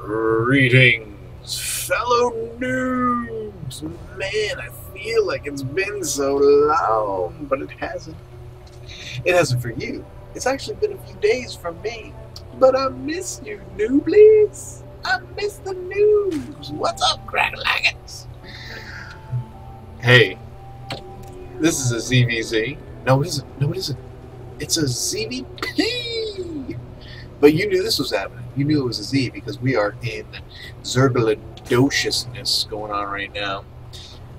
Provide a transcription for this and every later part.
Greetings, fellow noobs! Man, I feel like it's been so long, but it hasn't. It hasn't for you. It's actually been a few days from me. But I miss you, nooblies! I miss the noobs! What's up, crack-a-laggins? Hey, this is a ZVZ. No, it isn't. No, it isn't. It's a ZvP! But you knew this was happening. You knew it was a Z because we are in Zerggedociousness going on right now.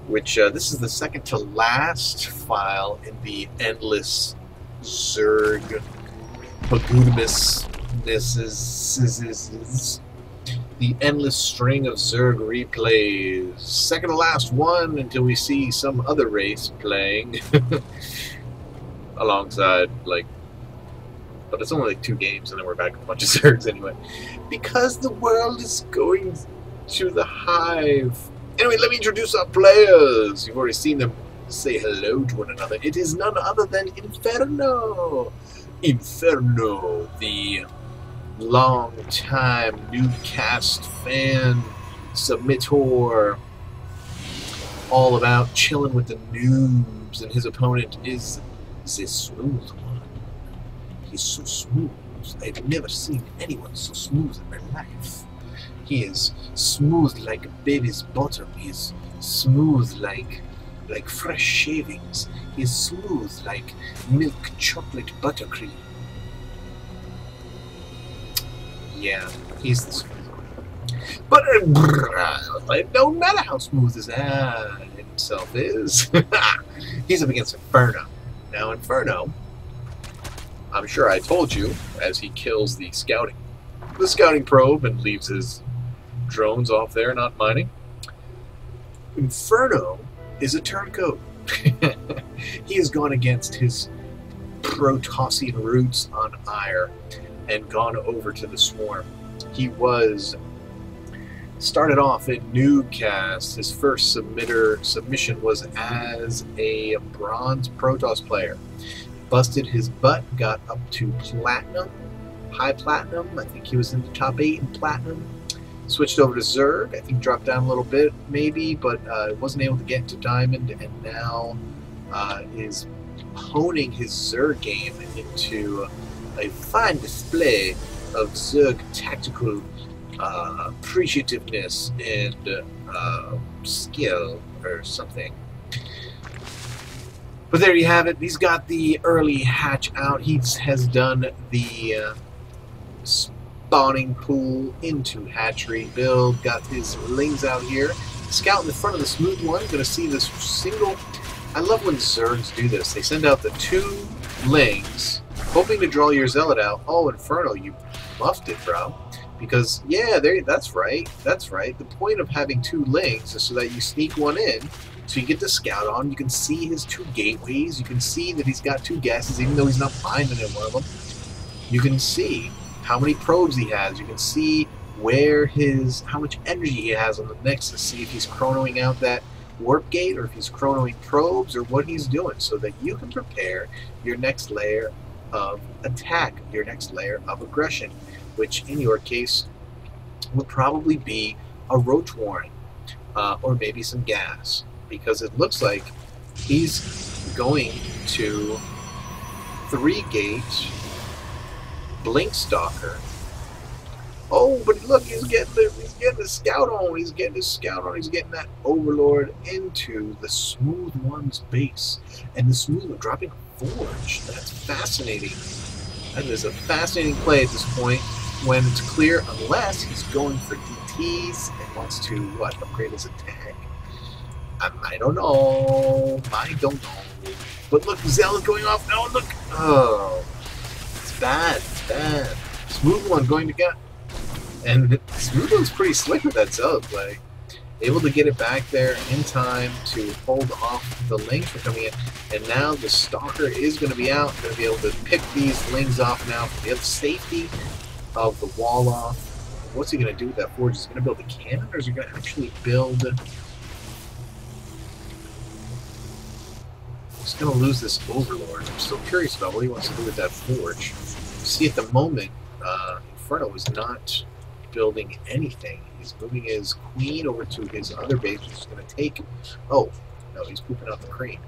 Which, this is the second to last file in the endless Zerg Pagoodmus. This is the endless string of Zerg replays. Second to last one until we see some other race playing alongside, like, but it's only like 2 games and then we're back with a bunch of Zergs anyway. Because the world is going to the hive. Anyway, let me introduce our players. You've already seen them say hello to one another. It is none other than Inferno. Inferno, the long-time NuubCast fan, submitter, all about chilling with the noobs, and his opponent is the smooth one. He's so smooth. I've never seen anyone so smooth in my life. He is smooth like a baby's bottom. He is smooth like fresh shavings. He is smooth like milk chocolate buttercream. Yeah, he's the smooth one. But it don't matter how smooth his himself is. He's up against Inferno. Now, Inferno, I'm sure I told you, as he kills the scouting probe and leaves his drones off there not mining. Inferno is a turncoat. He has gone against his protossian roots on Ire and gone over to the Swarm. He started off in NuubCast. His first submission was as a bronze protoss player. Busted his butt, got up to platinum, high platinum. I think he was in the top 8 in platinum. Switched over to Zerg. I think dropped down a little bit, maybe, but wasn't able to get into diamond, and now is honing his Zerg game into a fine display of Zerg tactical appreciativeness and skill or something. But there you have it. He's got the early hatch out. He has done the spawning pool into hatchery build. Got his lings out here. Scout in the front of the smooth one. Going to see this single. I love when Zergs do this. They send out the 2 lings, hoping to draw your zealot out. Oh, Inferno, you muffed it, bro. Because, yeah, that's right. That's right. The point of having 2 lings is so that you sneak one in. So you get the scout on, you can see his 2 gateways, you can see that he's got 2 gases, even though he's not finding in one of them. You can see how many probes he has, you can see how much energy he has on the Nexus, see if he's chronoing out that warp gate, or if he's chronoing probes, or what he's doing, so that you can prepare your next layer of attack, your next layer of aggression, which in your case would probably be a roach warren, or maybe some gas. Because it looks like he's going to 3-gate Blink Stalker. Oh, but look, he's getting the scout on. He's getting his scout on. He's getting that Overlord into the smooth one's base, and the smooth one dropping a forge. That's fascinating. That is a fascinating play at this point when it's clear, unless he's going for DTs and wants to upgrade his attack. I don't know. I don't know. But look, Zealot going off. No, look. Oh. It's bad. It's bad. Smooth one going to get. And Smooth one's pretty slick with that Zealot play. Able to get it back there in time to hold off the lings from coming in. And now the Stalker is going to be out. Going to be able to pick these lings off now for the safety of the wall off. What's he going to do with that forge? Is he going to build a cannon, or is he going to actually build... He's going to lose this Overlord. I'm still curious about what he wants to do with that forge. See, at the moment, Inferno is not building anything. He's moving his queen over to his other base, which is going to take... Oh, no, he's pooping out the cream.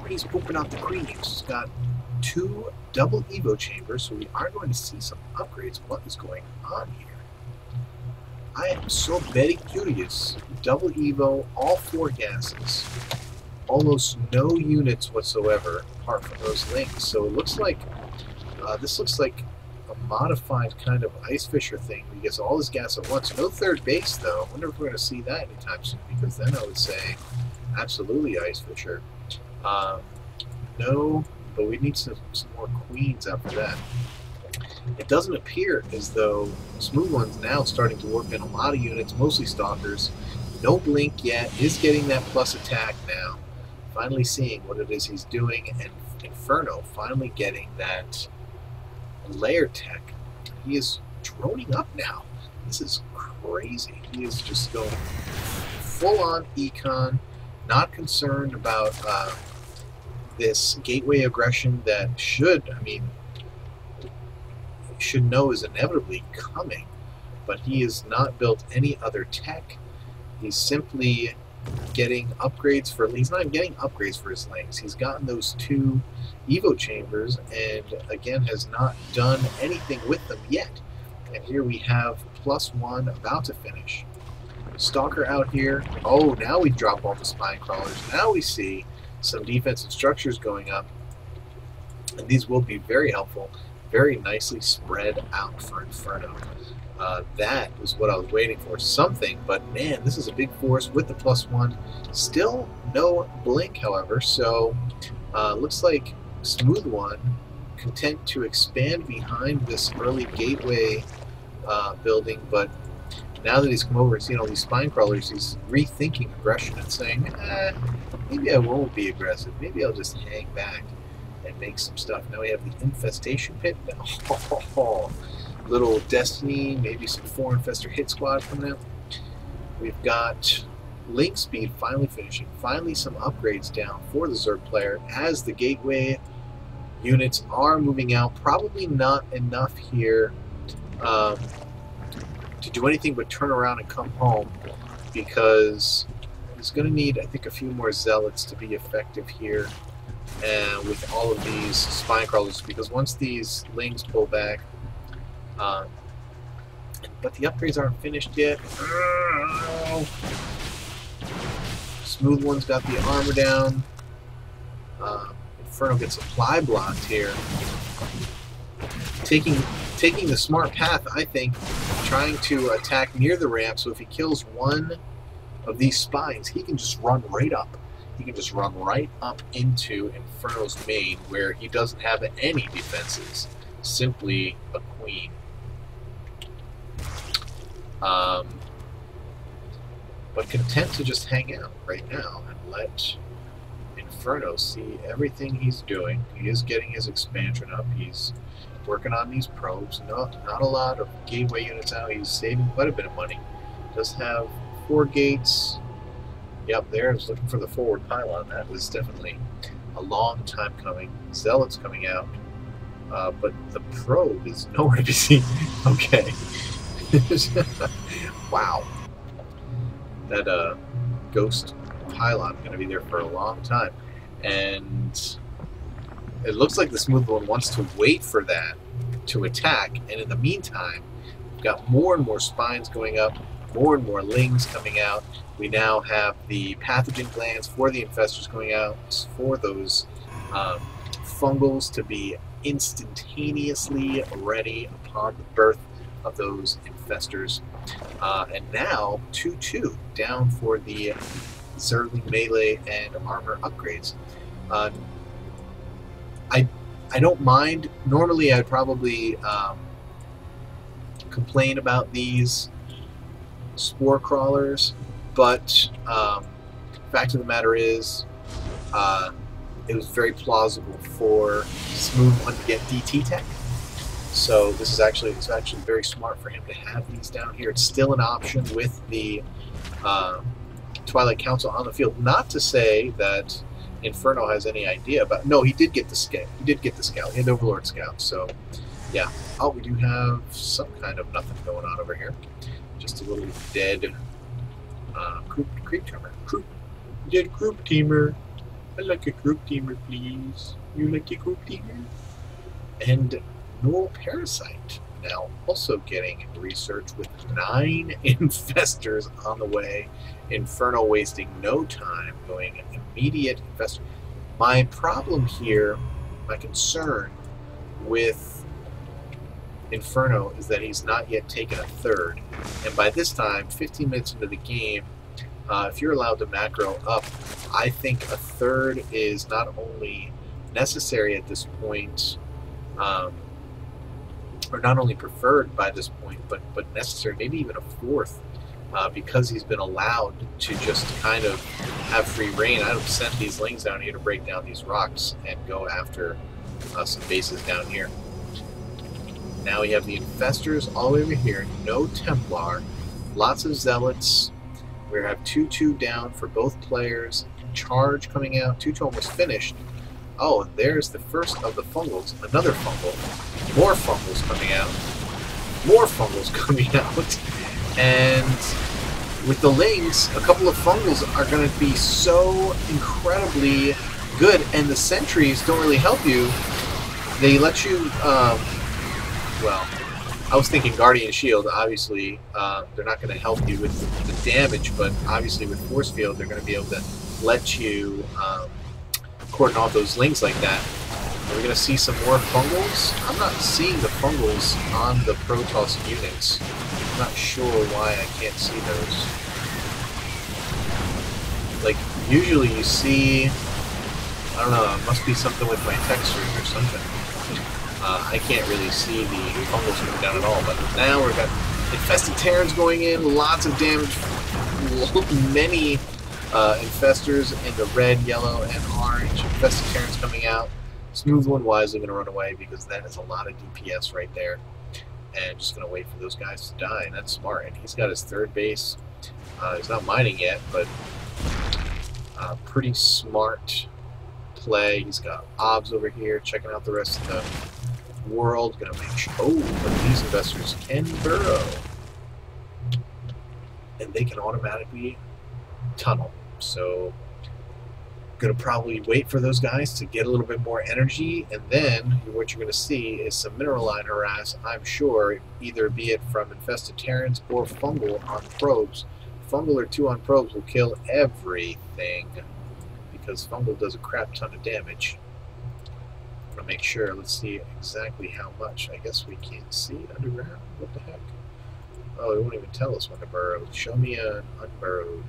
He's pooping out the cream. He's got 2 double Evo chambers, so we are going to see some upgrades. What is going on here? I am so very curious. Double Evo, all 4 gases. Almost no units whatsoever, apart from those links. So it looks like... this looks like a modified kind of Ice Fisher thing. He gets all his gas at once. No third base, though. I wonder if we're going to see that anytime soon, because then I would say absolutely Ice Fisher. No, but we need some more queens after that. It doesn't appear as though Smooth One's now starting to work in a lot of units, mostly Stalkers. No blink yet. Is getting that plus attack now. Finally seeing what it is he's doing, and Inferno finally getting that layer tech. He is droning up now. This is crazy. He is just going full-on econ, not concerned about this gateway aggression that should know is inevitably coming, but he has not built any other tech. He's simply getting upgrades for... He's not even getting upgrades for his links. He's gotten those 2 Evo chambers and again has not done anything with them yet. And here we have +1 about to finish. Stalker out here. Oh, now we drop all the spine crawlers. Now we see some defensive structures going up, and these will be very helpful, very nicely spread out for Inferno. That was what I was waiting for, something, but man, this is a big force with the +1. Still no blink, however, so looks like Smooth One content to expand behind this early gateway building, but now that he's come over and seen all these spine crawlers, he's rethinking aggression and saying, maybe I won't be aggressive. Maybe I'll just hang back and make some stuff. Now we have the infestation pit. Little Destiny, maybe some 4 Infestor hit squad coming out. We've got link speed finally finishing. Finally some upgrades down for the Zerg player as the gateway units are moving out. Probably not enough here to do anything but turn around and come home, because he's going to need, I think, a few more zealots to be effective here with all of these spine crawlers, because once these lings pull back, but the upgrades aren't finished yet. Smooth One's got the armor down. Inferno gets supply blocked here. Taking the smart path, I think, trying to attack near the ramp, so if he kills one of these spines, he can just run right up. He can just run right up into Inferno's main, where he doesn't have any defenses, simply a queen. But content to just hang out right now and let Inferno see everything he's doing. He is getting his expansion up. He's working on these probes. Not a lot of gateway units out. He's saving quite a bit of money. Does have 4 gates. Yep, there's looking for the forward pylon. That was definitely a long time coming. Zealots coming out. But the probe is nowhere to be seen. Okay. Wow. That ghost pylon is going to be there for a long time. And it looks like the Smooth One wants to wait for that to attack. And in the meantime, we've got more and more spines going up, more and more lings coming out. We now have the pathogen glands for the infestors going out, for those fungals to be instantaneously ready upon the birth of those infestors. And now 2-2 down for the Zergling melee and armor upgrades. I don't mind. Normally I'd probably complain about these spore crawlers, but fact of the matter is it was very plausible for Smooth One to get DT tech. So this is actually very smart for him to have these down here. It's still an option with the Twilight Council on the field. Not to say that Inferno has any idea, but no, he did get the scout. He did get the scout. He had Overlord Scout. So Yeah. Oh, we do have some kind of nothing going on over here. Just a little dead creep teamer. Dead group teamer. I like a group teamer, please. You like a group teamer? And Null Parasite now also getting research with 9 infestors on the way. Inferno wasting no time, going immediate infestor. My problem here, my concern with Inferno is that he's not yet taken a third. And by this time, 15 minutes into the game, if you're allowed to macro up, I think a third is not only necessary at this point, or not only preferred by this point, but necessary, maybe even a fourth, because he's been allowed to just kind of have free reign. I'd have sent these lings down here to break down these rocks and go after some bases down here. Now we have the infestors all over here, no Templar, lots of zealots. We have 2-2 down for both players. Charge coming out. 2-2 almost finished. Oh, there's the first of the fungals. Another fungal. More fungals coming out. More fungals coming out. And with the lings, a couple of fungals are going to be so incredibly good. And the sentries don't really help you. They let you, well, I was thinking Guardian Shield, obviously, they're not going to help you with the damage, but obviously with Force Field, they're going to be able to let you cordon off those lings like that. Are we going to see some more fungals? I'm not seeing the fungals on the protoss units. I'm not sure why I can't see those. Like, usually you see, I don't know, it must be something with my textures or something. I can't really see the fungals coming down at all, but now we've got infested Terrans going in, lots of damage, many infestors in the red, yellow, and orange. Infested Terrans coming out. Smooth One wisely going to run away because that is a lot of DPS right there. And just going to wait for those guys to die, and that's smart. And he's got his third base. He's not mining yet, but pretty smart play. He's got obs over here, checking out the rest of the world. Gonna make sure, oh, but these investors can burrow, and they can automatically tunnel. So gonna probably wait for those guys to get a little bit more energy, and then what you're gonna see is some mineral line harass, I'm sure, either be it from infested Terrans or fungal on probes. Fungal or 2 on probes will kill everything because fungal does a crap ton of damage. I'm gonna make sure. Let's see exactly how much. I guess we can't see it underground. What the heck? Oh, it won't even tell us when to burrow. Show me an unburrowed.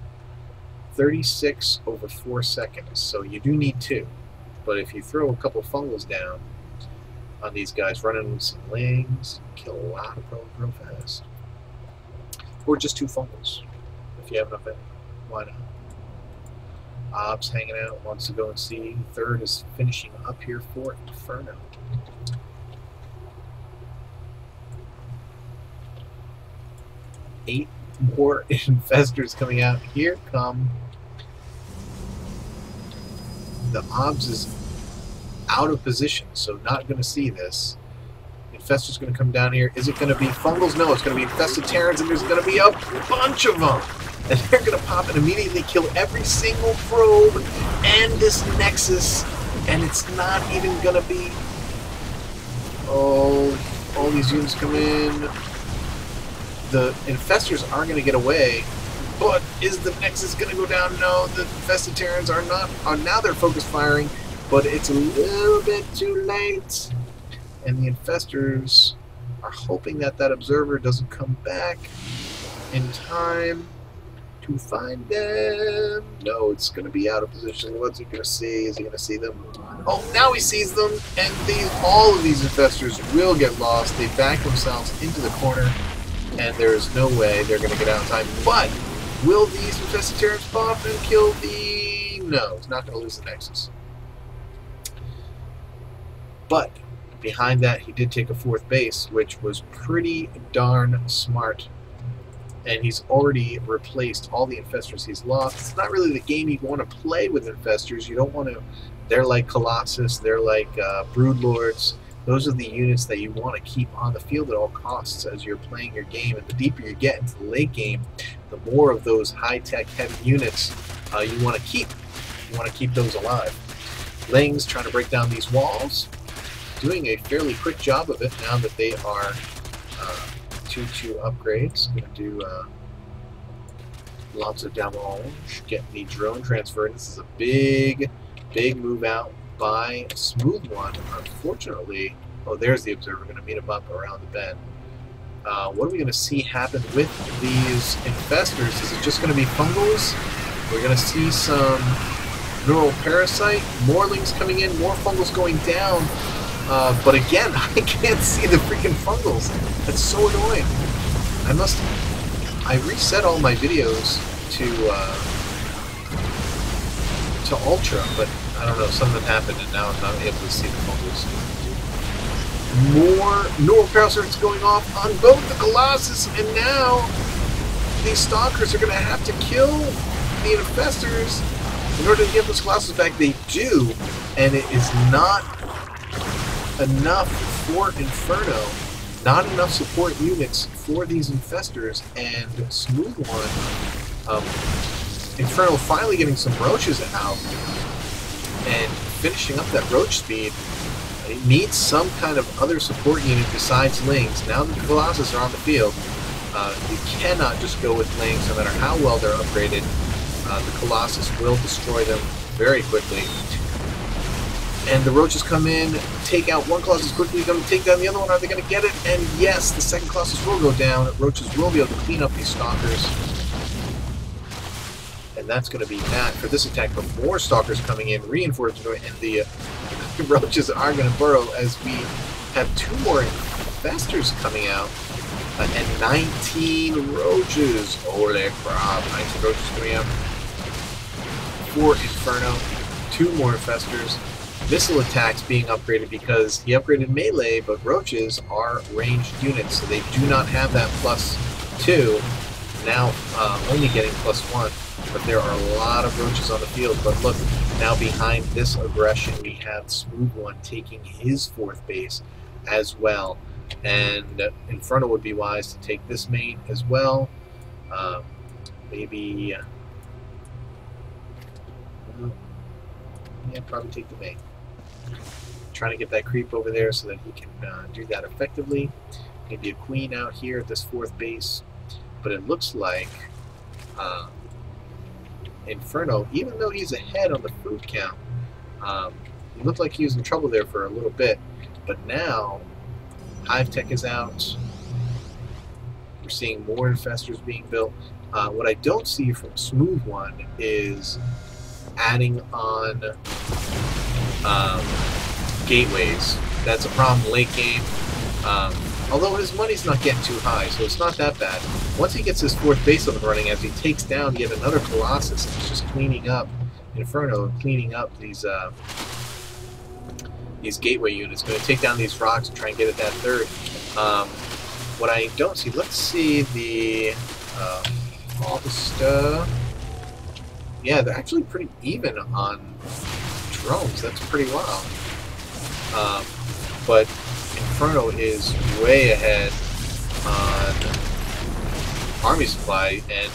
36 over 4 seconds. So you do need 2. But if you throw a couple fungals down on these guys, running some lings, kill a lot of probes real fast. Or just 2 fungals. If you have enough in, why not? Ob's hanging out, wants to go and see. Third is finishing up here for Inferno. Eight more infestors coming out. Here come the Obs is out of position, so not going to see this. Infestor's going to come down here. Is it going to be fungals? No, it's going to be infested Terrans, and there's going to be a bunch of them. And they're going to pop and immediately kill every single probe and this Nexus. And it's not even going to be... Oh, all these units come in. The infestors are going to get away. But is the Nexus going to go down? No, the infested Terrans are not. Now they're focus firing, but it's a little bit too late. And the infestors are hoping that that observer doesn't come back in time to find them. No, it's going to be out of position. What's he going to see? Is he going to see them? Oh, now he sees them, and all of these infestors will get lost. They back themselves into the corner, and there's no way they're going to get out in time. But will these infested Terrans pop and kill the... No, he's not going to lose the Nexus. But behind that, he did take a 4th base, which was pretty darn smart. And he's already replaced all the infestors he's lost. It's not really the game you want to play with infestors. You don't want to... They're like Colossus. They're like Broodlords. Those are the units that you want to keep on the field at all costs as you're playing your game. And the deeper you get into the late game, the more of those high-tech heavy units you want to keep. You want to keep those alive. Lings trying to break down these walls, doing a fairly quick job of it now that they are 2-2 upgrades. Going to do lots of damage, get the drone transferred. This is a big move out by Smooth One. Unfortunately, oh, there's the observer. Going to meet him up around the bend. What are we going to see happen with these infestors? Is it just going to be fungals? We're going to see some neural parasite, more lings coming in, more fungals going down. But again, I can't see the freaking fungals. That's so annoying. I reset all my videos to ultra, but I don't know, something happened and now I'm not able to see the fungals. More neural parasites going off on both the Colossus, and now these stalkers are going to have to kill the infestors in order to get those Colossus back. They do, and it is not enough for Inferno. Not enough support units for these infestors, and Smooth One, Inferno finally getting some roaches out and finishing up that roach speed. It needs some kind of other support unit besides Lings. Now that the Colossus are on the field, you cannot just go with Lings no matter how well they're upgraded. The Colossus will destroy them very quickly. And the roaches come in, take out one Colossus quickly, going to take down the other one. Are they going to get it? And yes, the second Colossus will go down. Roaches will be able to clean up these stalkers. And that's going to be that for this attack. But more stalkers coming in, reinforcing, and the roaches are going to burrow as we have 2 more infestors coming out. And 19 roaches. Holy crap, 19 roaches coming out. 4 Inferno, 2 more infestors. Missile attacks being upgraded because he upgraded melee, but roaches are ranged units, so they do not have that +2. Now only getting +1, but there are a lot of roaches on the field. But look, now behind this aggression, we have Smooth One taking his 4th base as well, and Inferno would be wise to take this main as well. Maybe, yeah, probably take the main. Trying to get that creep over there so that he can do that effectively. Maybe a queen out here at this 4th base. But it looks like Inferno, even though he's ahead on the food count, it looked like he was in trouble there for a little bit. But now, Hive Tech is out. We're seeing more infestors being built. What I don't see from Smooth One is adding on gateways. That's a problem late game. Although his money's not getting too high, so it's not that bad. Once he gets his 4th base up and running, as he takes down yet another Colossus, and he's just cleaning up Inferno, cleaning up these gateway units. Going to take down these rocks and try and get at that 3rd. What I don't see, let's see the August. Yeah, they're actually pretty even on drones. That's pretty wild. But Inferno is way ahead on army supply, and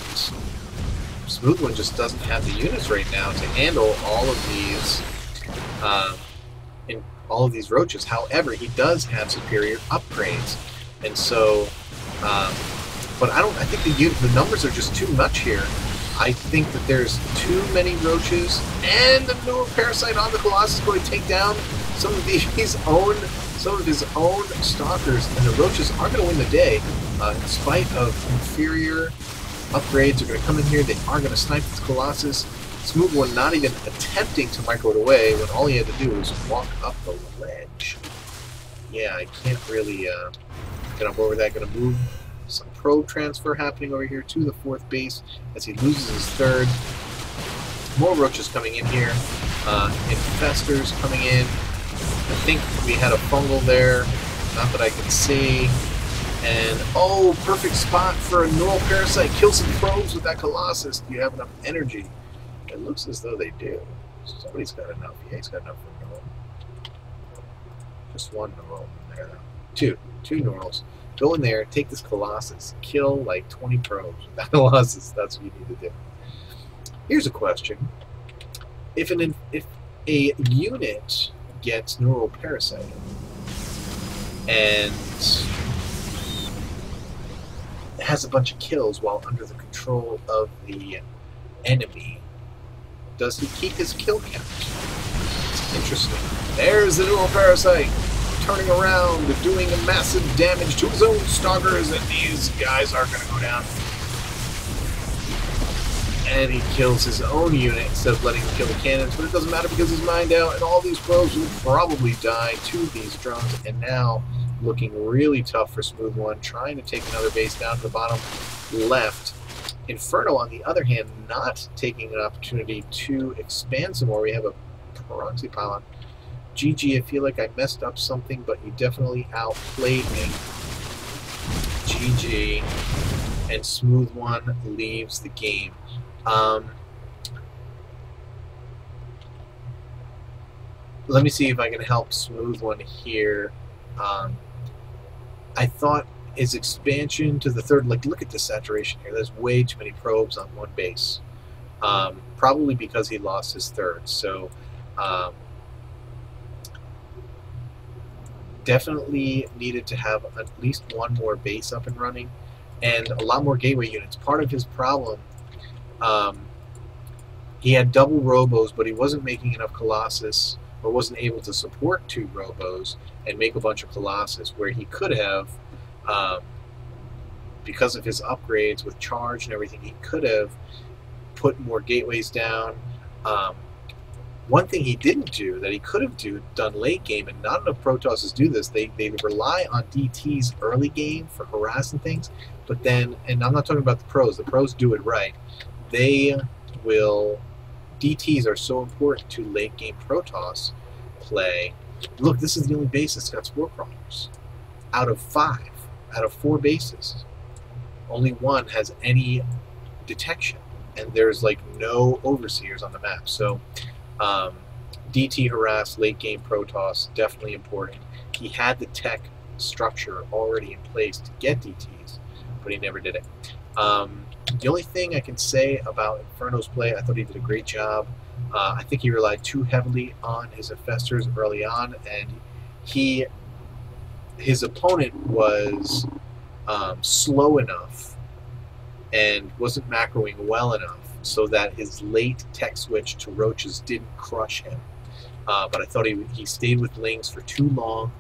Smooth One just doesn't have the units right now to handle all of these roaches. However, he does have superior upgrades, and so, but I think the numbers are just too much here. I think that there's too many roaches, and the neural parasite on the Colossus is going to take down some of his own stalkers, and the roaches are going to win the day. In spite of inferior upgrades, they're going to come in here. They are going to snipe this Colossus. Smooth One not even attempting to micro it away when all he had to do was walk up the ledge. Yeah, I can't really get on board with that. Going to move some probe transfer happening over here to the 4th base as he loses his 3rd. More roaches coming in here. Infestors coming in. I think we had a fungal there, not that I can see. And, oh, perfect spot for a neural parasite. Kill some probes with that Colossus. Do you have enough energy? It looks as though they do. Somebody's got enough. Yeah, he's got enough for neural. Just one neural in there. Two neurals. Go in there, take this Colossus, kill like 20 probes with that Colossus. That's what you need to do. Here's a question. If a unit gets neural parasite and has a bunch of kills while under the control of the enemy, does he keep his kill count? It's interesting. There's the neural parasite turning around, doing a massive damage to his own stalkers, and these guys are going to go down. And he kills his own unit instead of letting him kill the cannons, but it doesn't matter because he's mined out, and all these probes will probably die to these drones. And now, looking really tough for Smooth One, trying to take another base down to the bottom left. Inferno, on the other hand, not taking an opportunity to expand some more. We have a proxy pylon. GG, I feel like I messed up something, but you definitely outplayed me. GG. And Smooth One leaves the game. Let me see if I can help Smooth One here. I thought his expansion to the third, like, look at the saturation here. There's way too many probes on one base. Probably because he lost his third. So, definitely needed to have at least one more base up and running and a lot more gateway units. Part of his problem, he had double robos, but he wasn't making enough Colossus, or wasn't able to support 2 robos and make a bunch of Colossus, where he could have, because of his upgrades with charge and everything, he could have put more gateways down. One thing he didn't do that he could have done late game, and not enough Protosses do this, they rely on DTs early game for harassing things, but then, and I'm not talking about the pros do it right, they will, DTs are so important to late game Protoss play. Look, this is the only base that's got spore crawlers. Out of 5, out of 4 bases, only one has any detection, and there's like no overseers on the map. So DT harass late game Protoss, definitely important. He had the tech structure already in place to get DTs, but he never did it. The only thing I can say about Inferno's play, I thought he did a great job. I think he relied too heavily on his infestors early on, and his opponent was slow enough and wasn't macroing well enough so that his late tech switch to roaches didn't crush him. But I thought he stayed with Lings for too long.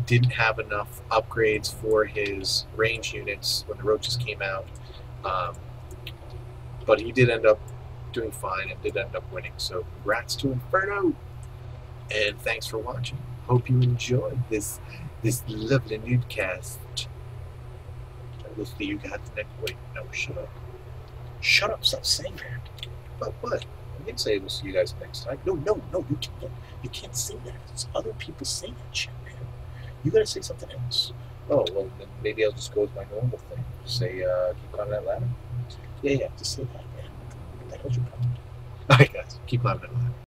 Didn't have enough upgrades for his range units when the roaches came out. But he did end up doing fine and did end up winning. So congrats to Inferno, and thanks for watching. Hope you enjoyed this lovely NuubCast. I will see you guys next week. No, shut up. Shut up, stop saying that. But what? You didn't say we'll see you guys next time. No, you can't. You can't say that. It's other people say that shit, man. You gotta say something else. Oh, well, then maybe I'll just go with my normal thing. Say, keep climbing that ladder. Yeah, just say that, man. What the hell's your problem? Alright, guys, keep climbing that ladder.